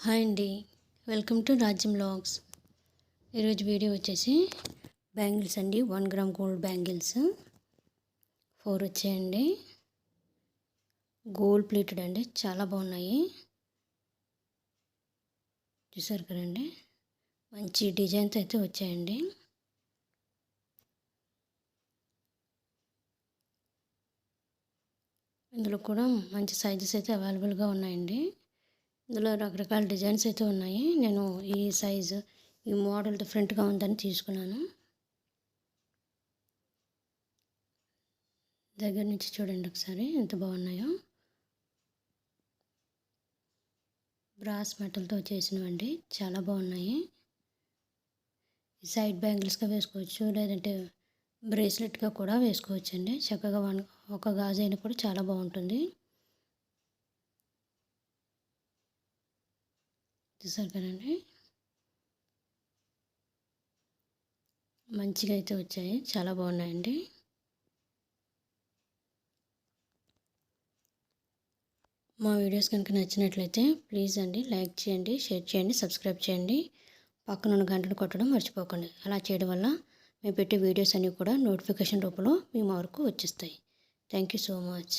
Hi అండి, welcome to రాజ్యం vlogs. ఈరోజు వీడియో వచ్చేసి బ్యాంగిల్స్ అండి. 1 గ్రామ్ గోల్డ్ బ్యాంగిల్స్ 4 వచ్చాయండి. గోల్డ్ ప్లేటెడ్ అండి, చాలా బాగున్నాయి. చూసారు కదండి, మంచి డిజైన్స్ అయితే వచ్చాయండి. ఇందులో కూడా మంచి సైజెస్ అయితే అవైలబుల్గా ఉన్నాయండి. ఇందులో రకరకాల డిజైన్స్ అయితే ఉన్నాయి. నేను ఈ సైజు ఈ మోడల్ డిఫరెంట్గా ఉందని తీసుకున్నాను. దగ్గర నుంచి చూడండి ఒకసారి ఎంత బాగున్నాయో. బ్రాస్ మెటల్తో చేసినవండి, చాలా బాగున్నాయి. సైడ్ బ్యాంగిల్స్గా వేసుకోవచ్చు, లేదంటే బ్రేస్లెట్గా కూడా వేసుకోవచ్చు అండి. చక్కగా ఒక గాజు అయినా కూడా చాలా బాగుంటుంది. చూసారు కదండి, మంచిగా అయితే వచ్చాయి, చాలా బాగున్నాయండి. మా వీడియోస్ కనుక నచ్చినట్లయితే ప్లీజ్ అండి లైక్ చేయండి, షేర్ చేయండి, సబ్స్క్రైబ్ చేయండి. పక్కన ఉన్న గంటలు కొట్టడం మర్చిపోకండి. అలా చేయడం వల్ల మేము పెట్టే వీడియోస్ అన్నీ కూడా నోటిఫికేషన్ రూపంలో మీ వరకు వచ్చేస్తాయి. Thank you so much.